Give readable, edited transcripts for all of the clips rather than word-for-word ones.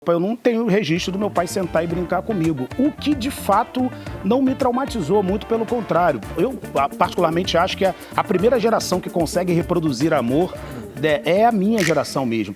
Eu não tenho registro do meu pai sentar e brincar comigo, o que de fato não me traumatizou, muito pelo contrário. Eu particularmente acho que a primeira geração que consegue reproduzir amor é a minha geração mesmo.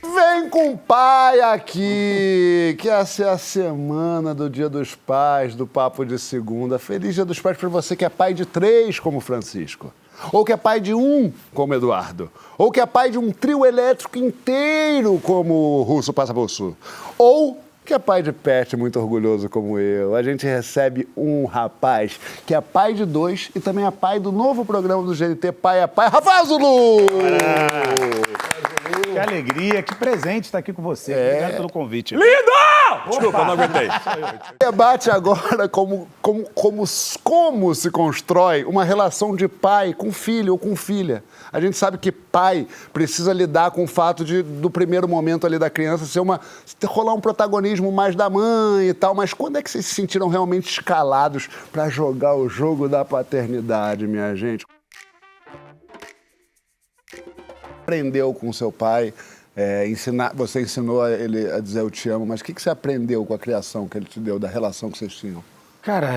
Vem com o pai aqui, que essa é a semana do Dia dos Pais, do Papo de Segunda. Feliz Dia dos Pais para você que é pai de 3, como Francisco. Ou que é pai de 1, como Eduardo. Ou que é pai de um trio elétrico inteiro, como o Russo Passabolso. Ou que é pai de pet, muito orgulhoso como eu. A gente recebe um rapaz que é pai de 2 e também é pai do novo programa do GNT Pai é Pai, Rafael Zulu! Que alegria, que presente estar aqui com você. Obrigado pelo convite. Lindo! Desculpa, não aguentei. Debate agora como se constrói uma relação de pai com filho ou com filha. A gente sabe que pai precisa lidar com o fato do primeiro momento ali da criança rolar um protagonismo mais da mãe e tal, mas quando é que vocês se sentiram realmente escalados para jogar o jogo da paternidade, minha gente? Aprendeu com seu pai, você ensinou ele a dizer eu te amo, mas o que você aprendeu com a criação que ele te deu, da relação que vocês tinham? Cara,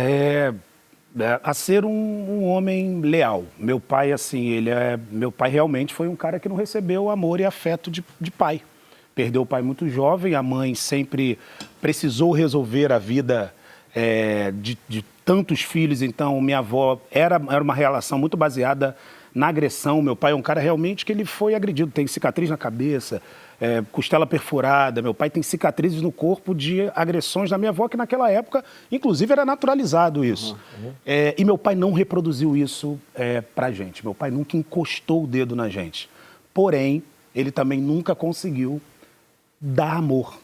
a ser um homem leal. Meu pai, assim, meu pai realmente foi um cara que não recebeu amor e afeto de pai. Perdeu o pai muito jovem, a mãe sempre precisou resolver a vida de tantos filhos, então minha avó era uma relação muito baseada na agressão. Meu pai é um cara realmente que ele foi agredido, tem cicatriz na cabeça, costela perfurada. Meu pai tem cicatrizes no corpo de agressões da minha avó, que naquela época, inclusive, era naturalizado isso. E meu pai não reproduziu isso pra gente. Meu pai nunca encostou o dedo na gente. Porém, ele também nunca conseguiu dar amor.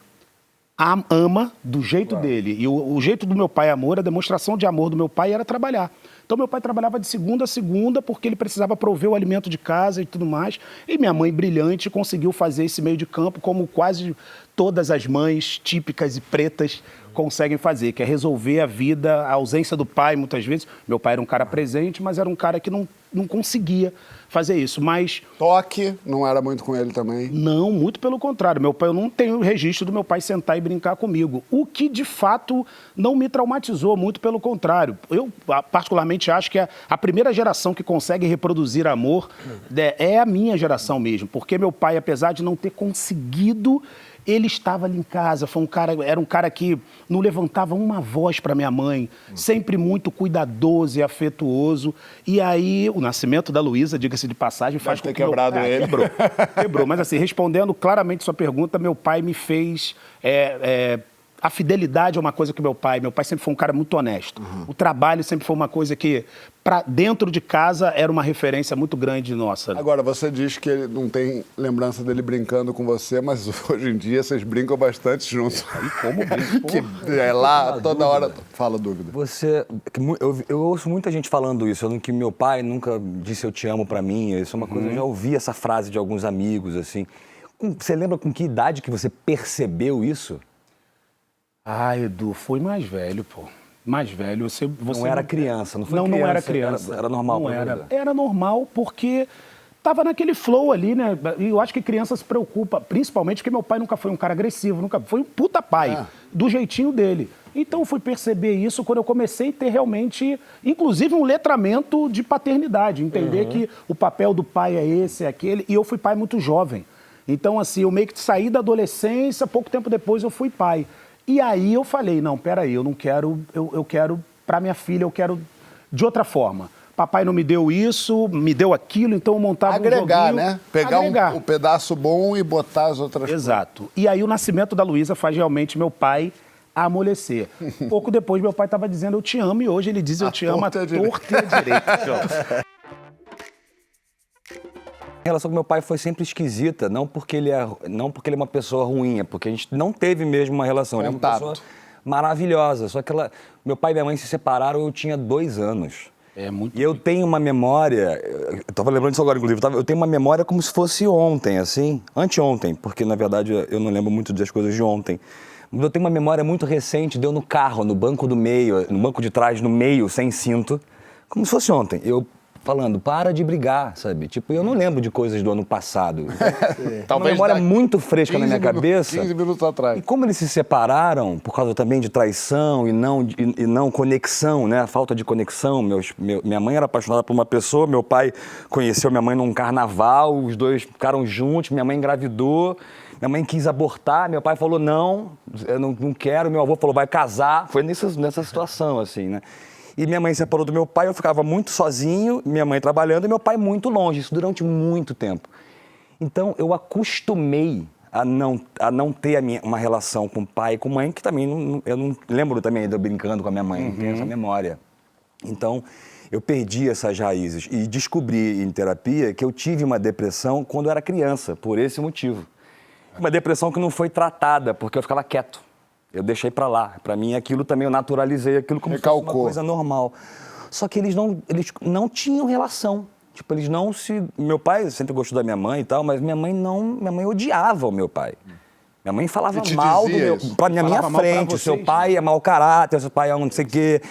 Ama do jeito dele. E o jeito do meu pai amor, a demonstração de amor do meu pai era trabalhar. Então, meu pai trabalhava de segunda a segunda porque ele precisava prover o alimento de casa e tudo mais. E minha mãe, brilhante, conseguiu fazer esse meio de campo como quase todas as mães típicas e pretas conseguem fazer, que é resolver a vida, a ausência do pai, muitas vezes. Meu pai era um cara presente, mas era um cara que não conseguia fazer isso, mas... Toque não era muito com ele também? Não, muito pelo contrário. Eu não tenho registro do meu pai sentar e brincar comigo, o que de fato não me traumatizou, muito pelo contrário. Eu particularmente acho que a primeira geração que consegue reproduzir amor é a minha geração mesmo, porque meu pai, apesar de não ter conseguido, ele estava ali em casa, era um cara que não levantava uma voz para minha mãe, sempre muito cuidadoso e afetuoso. E aí, o nascimento da Luísa, diga-se de passagem, faz com que quebrado ele. Quebrou. Mas assim, respondendo claramente sua pergunta, meu pai me fez... A fidelidade é uma coisa que meu pai sempre foi um cara muito honesto. O trabalho sempre foi uma coisa que, dentro de casa, era uma referência muito grande nossa. Agora, você diz que ele não tem lembrança dele brincando com você, mas hoje em dia vocês brincam bastante juntos. E como brinco? Que lá, toda hora... Fala, dúvida. Eu ouço muita gente falando isso, que meu pai nunca disse eu te amo pra mim. Isso é uma coisa, eu já ouvi essa frase de alguns amigos, assim. Você lembra com que idade que você percebeu isso? Ah, Edu, foi mais velho, pô. Mais velho. Você não era criança, não foi criança? Não era criança. Era normal? Não era. Era normal porque tava naquele flow ali, né? E eu acho que criança se preocupa, principalmente porque meu pai nunca foi um cara agressivo, nunca foi um puta pai, do jeitinho dele. Então eu fui perceber isso quando eu comecei a ter realmente, inclusive, um letramento de paternidade, entender que o papel do pai é esse, é aquele, e eu fui pai muito jovem. Então, assim, eu meio que saí da adolescência, pouco tempo depois eu fui pai. E aí eu falei, não, peraí, eu não quero, eu quero para minha filha, eu quero de outra forma. Papai não me deu isso, me deu aquilo, então eu montava um joguinho. Agregar, né? Pegar um pedaço bom e botar as outras coisas. Exato. E aí o nascimento da Luísa faz realmente meu pai amolecer. Pouco depois meu pai estava dizendo eu te amo e hoje ele diz eu te amo à torta e à direita. A relação com meu pai foi sempre esquisita, não porque ele é uma pessoa ruim, é porque a gente não teve mesmo uma relação. Ele é uma pessoa maravilhosa, só que meu pai e minha mãe se separaram, eu tinha 2 anos. E eu tenho uma memória, eu estava lembrando disso agora, inclusive, eu tenho uma memória como se fosse ontem, assim, anteontem, porque na verdade eu não lembro muito das coisas de ontem. Mas eu tenho uma memória muito recente, deu no carro, no banco do meio, no banco de trás, no meio, sem cinto, como se fosse ontem. Eu falando, para de brigar, sabe? Tipo, eu não lembro de coisas do ano passado. Uma Talvez memória muito fresca na minha cabeça. 15 minutos atrás. E como eles se separaram, por causa também de traição e não conexão, né? A falta de conexão. Minha mãe era apaixonada por uma pessoa, meu pai conheceu minha mãe num carnaval, os dois ficaram juntos, minha mãe engravidou, minha mãe quis abortar, meu pai falou, não, eu não quero, meu avô falou, vai casar. Foi nessa situação, assim, né? E minha mãe se separou do meu pai, eu ficava muito sozinho, minha mãe trabalhando e meu pai muito longe, isso durante muito tempo. Então, eu acostumei a não ter uma relação com pai e com mãe, que também, eu não lembro também de eu brincando com a minha mãe, não tenho essa memória. Então, eu perdi essas raízes e descobri em terapia que eu tive uma depressão quando eu era criança, por esse motivo. Uma depressão que não foi tratada, porque eu ficava quieto. Eu deixei pra lá. Pra mim, aquilo também eu naturalizei aquilo como se fosse uma coisa normal. Só que eles não tinham relação. Tipo, eles não se... Meu pai sempre gostou da minha mãe e tal, mas minha mãe odiava o meu pai. Minha mãe falava mal do meu... Na minha frente, seu pai é mau caráter, seu pai é um não sei o quê.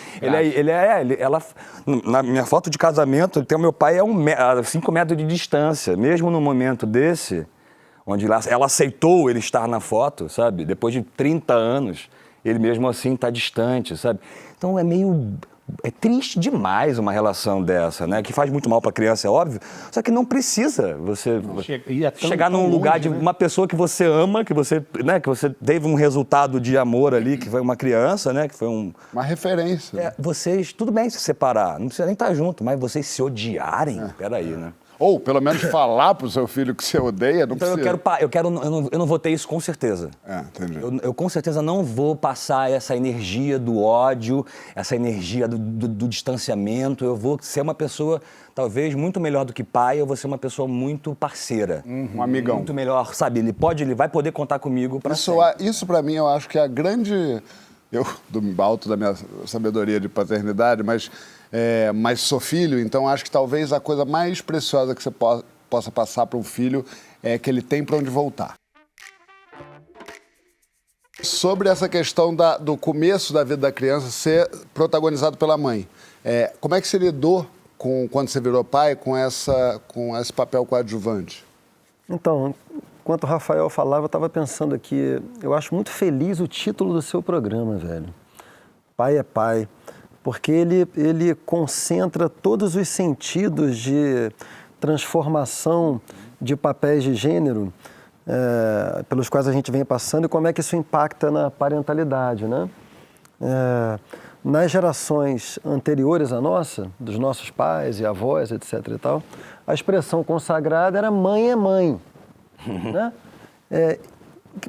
Na minha foto de casamento, o meu pai é a 5 metros de distância. Mesmo no momento desse... onde ela aceitou ele estar na foto, sabe? Depois de 30 anos, ele mesmo assim está distante, sabe? Então é triste demais uma relação dessa, né? Que faz muito mal para a criança, é óbvio, só que não precisa você chegar num lugar de uma pessoa que você ama, que você teve um resultado de amor ali, que foi uma criança, né? Que foi uma referência. Vocês, tudo bem se separar, não precisa nem estar junto, mas vocês se odiarem, peraí, né? Ou, pelo menos, falar pro seu filho que você odeia, não então precisa. Eu não vou ter isso com certeza. Entendi. Eu com certeza não vou passar essa energia do ódio, essa energia do distanciamento. Eu vou ser uma pessoa, talvez, muito melhor do que pai. Eu vou ser uma pessoa muito parceira. Um amigão. Muito melhor, sabe? Ele vai poder contar comigo para Isso, pra mim, eu acho que é a grande... Eu, do alto da minha sabedoria de paternidade, mas sou filho, então acho que talvez a coisa mais preciosa que você possa passar para um filho é que ele tem para onde voltar. Sobre essa questão do começo da vida da criança ser protagonizado pela mãe, como é que você lidou quando você virou pai com esse papel coadjuvante? Então, enquanto o Rafael falava, eu estava pensando aqui, eu acho muito feliz o título do seu programa, velho. Pai é pai, porque ele concentra todos os sentidos de transformação de papéis de gênero pelos quais a gente vem passando e como é que isso impacta na parentalidade, né? Nas gerações anteriores à nossa, dos nossos pais e avós, etc. e tal, a expressão consagrada era mãe é mãe. Né?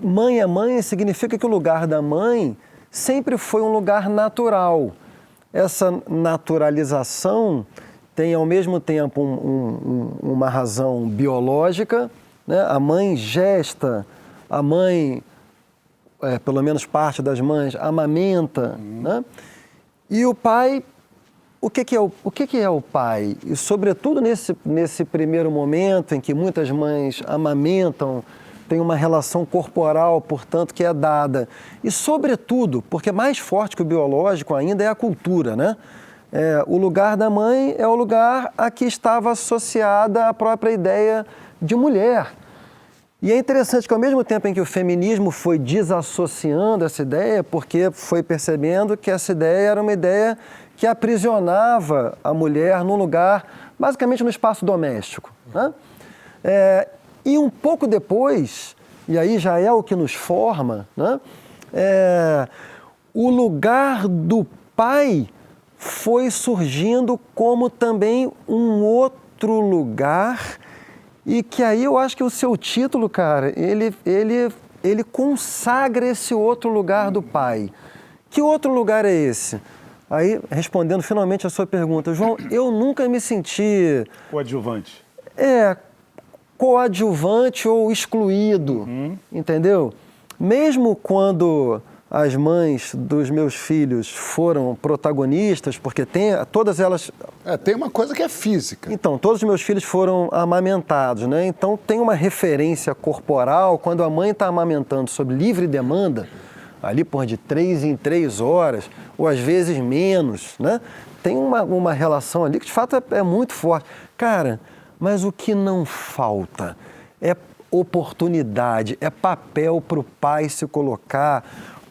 Mãe é mãe significa que o lugar da mãe sempre foi um lugar natural. Essa naturalização tem ao mesmo tempo uma razão biológica, né? A mãe gesta, a mãe, pelo menos parte das mães, amamenta, né? E o pai, o que é o pai? E sobretudo nesse primeiro momento em que muitas mães amamentam, tem uma relação corporal, portanto, que é dada. E sobretudo, porque mais forte que o biológico ainda é a cultura, né? O lugar da mãe é o lugar a que estava associada a própria ideia de mulher. E é interessante que ao mesmo tempo em que o feminismo foi desassociando essa ideia, porque foi percebendo que essa ideia era uma ideia que aprisionava a mulher num lugar, basicamente no espaço doméstico, né? E um pouco depois, e aí já é o que nos forma, né? O lugar do pai foi surgindo como também um outro lugar, e que aí eu acho que o seu título, cara, ele consagra esse outro lugar do pai. Que outro lugar é esse? Aí, respondendo finalmente a sua pergunta, João, eu nunca me senti... Coadjuvante. Coadjuvante ou excluído, entendeu? Mesmo quando as mães dos meus filhos foram protagonistas, porque todas elas... tem uma coisa que é física. Então, todos os meus filhos foram amamentados, né? Então, tem uma referência corporal, quando a mãe está amamentando sob livre demanda, ali por de 3 em 3 horas, ou às vezes menos, né? tem uma relação ali que de fato é muito forte. Cara, mas o que não falta é oportunidade, é papel para o pai se colocar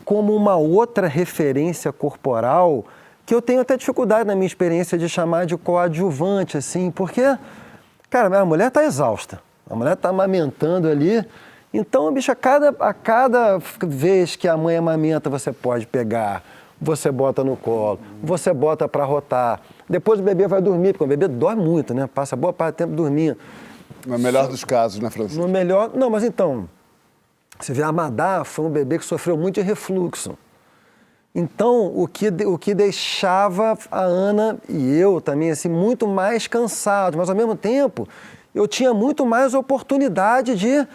como uma outra referência corporal que eu tenho até dificuldade na minha experiência de chamar de coadjuvante, assim, porque, cara, a mulher está exausta, a mulher está amamentando ali, então, bicho, a cada vez que a mãe amamenta, você pode pegar, você bota no colo, você bota para rotar, depois o bebê vai dormir, porque o bebê dói muito, né? Passa boa parte do tempo dormindo. No melhor dos casos, né, Francisco? No melhor... Não, mas então, você vê, a Madá foi um bebê que sofreu muito de refluxo. Então, o que deixava a Ana e eu também, assim, muito mais cansados, mas ao mesmo tempo, eu tinha muito mais oportunidade de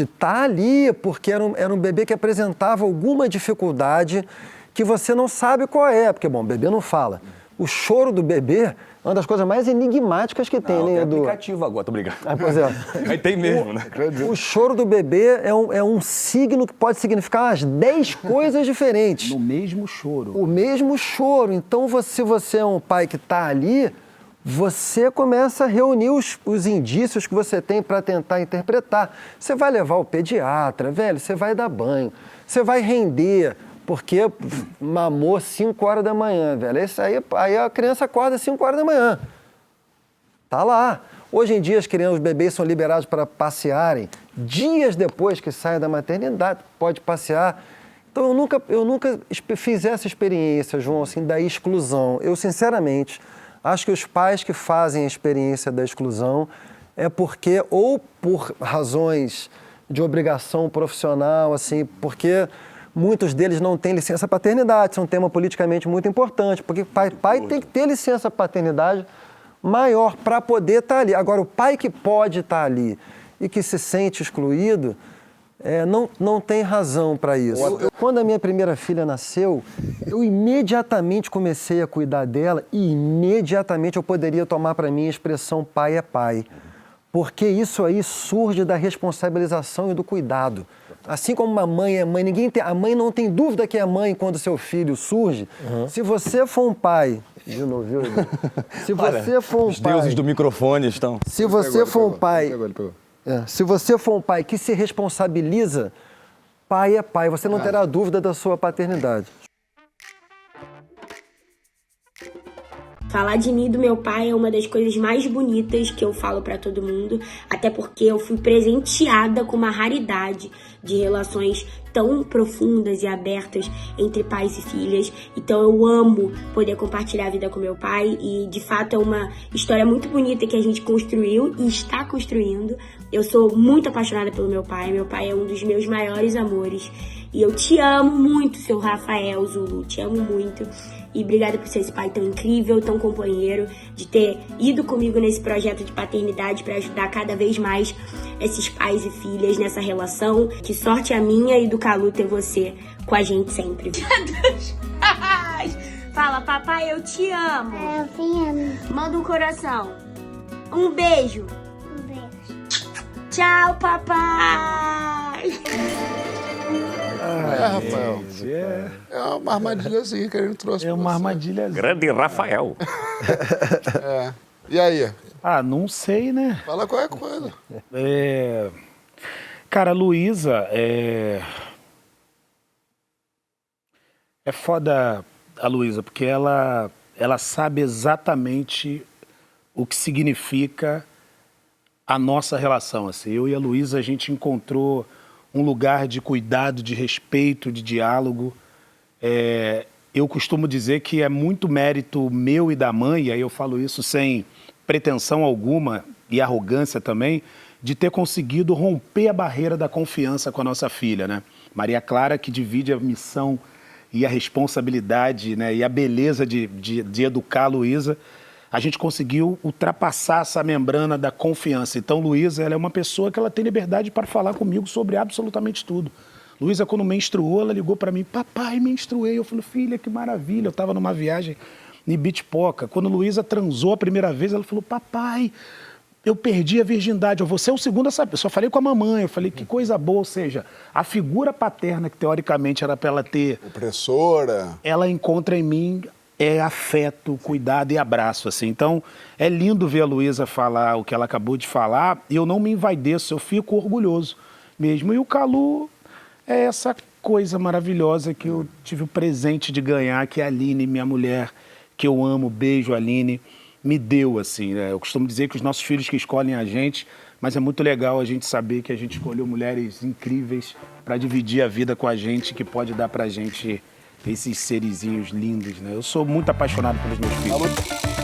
estar ali, porque era um bebê que apresentava alguma dificuldade que você não sabe qual é, porque, bom, o bebê não fala. O choro do bebê é uma das coisas mais enigmáticas que tem, né, Edu? Tem aplicativo agora, tô brincando. Pois é. Aí tem mesmo, né? O choro do bebê é um signo que pode significar umas 10 coisas diferentes. No mesmo choro. O mesmo choro. Então, se você é um pai que está ali, você começa a reunir os indícios que você tem para tentar interpretar. Você vai levar o pediatra, velho, você vai dar banho, você vai render, porque mamou 5 horas da manhã, velho. Aí a criança acorda às 5 horas da manhã. Tá lá. Hoje em dia os bebês são liberados para passearem dias depois que saem da maternidade, pode passear. Então eu nunca fiz essa experiência, João, assim, da exclusão. Eu, sinceramente, acho que os pais que fazem a experiência da exclusão é porque, ou por razões de obrigação profissional, assim, porque muitos deles não têm licença paternidade, isso é um tema politicamente muito importante, porque pai tem que ter licença paternidade maior para poder estar ali. Agora, o pai que pode estar ali e que se sente excluído, não tem razão para isso. Quando a minha primeira filha nasceu, eu imediatamente comecei a cuidar dela e imediatamente eu poderia tomar para mim a expressão pai é pai. Porque isso aí surge da responsabilização e do cuidado. Assim como uma mãe é mãe, a mãe não tem dúvida que é mãe quando seu filho surge. Uhum. Se você for um pai... De novo, viu? Se você for um os pai... Os deuses do microfone estão... Se você for um pai... Se você for um pai que se responsabiliza, pai é pai. Você não terá dúvida da sua paternidade. Falar de mim e do meu pai é uma das coisas mais bonitas que eu falo pra todo mundo, até porque eu fui presenteada com uma raridade de relações tão profundas e abertas entre pais e filhas. Então eu amo poder compartilhar a vida com meu pai e, de fato, é uma história muito bonita que a gente construiu e está construindo. Eu sou muito apaixonada pelo meu pai é um dos meus maiores amores. E eu te amo muito, seu Rafael Zulu, te amo muito. E obrigada por ser esse pai tão incrível, tão companheiro, de ter ido comigo nesse projeto de paternidade para ajudar cada vez mais esses pais e filhas nessa relação. Que sorte a minha e do Calu ter você com a gente sempre. Fala, papai, eu te amo. Eu te amo. Manda um coração. Um beijo. Um beijo. Tchau, papai. Rafael. É uma armadilhazinha que a gente trouxe. É uma armadilha. Grande Rafael. E aí? Não sei, né? Fala qualquer coisa. Cara, a Luísa é foda a Luísa, porque ela sabe exatamente o que significa a nossa relação. Assim. Eu e a Luísa, a gente encontrou um lugar de cuidado, de respeito, de diálogo. Eu costumo dizer que é muito mérito meu e da mãe, e aí eu falo isso sem pretensão alguma e arrogância também, de ter conseguido romper a barreira da confiança com a nossa filha, né? Maria Clara, que divide a missão e a responsabilidade, né, e a beleza de educar a Luísa, a gente conseguiu ultrapassar essa membrana da confiança. Então, Luísa, ela é uma pessoa que ela tem liberdade para falar comigo sobre absolutamente tudo. Luísa, quando menstruou, ela ligou para mim, papai, menstruei. Eu falei, filha, que maravilha. Eu estava numa viagem em Bitpoca. Quando Luísa transou a primeira vez, ela falou, papai, eu perdi a virgindade. Você é o segundo a saber. Eu só falei com a mamãe. Eu falei, que coisa boa. Ou seja, a figura paterna que teoricamente era para ela ter... Opressora. Ela encontra em mim é afeto, cuidado e abraço, assim. Então, é lindo ver a Luísa falar o que ela acabou de falar e eu não me envaideço, eu fico orgulhoso mesmo. E o Calu é essa coisa maravilhosa que eu tive o presente de ganhar, que a Aline, minha mulher, que eu amo, beijo, Aline, me deu, assim. Né? Eu costumo dizer que os nossos filhos que escolhem a gente, mas é muito legal a gente saber que a gente escolheu mulheres incríveis para dividir a vida com a gente, que pode dar pra gente esses serizinhos lindos, né? Eu sou muito apaixonado pelos meus filhos.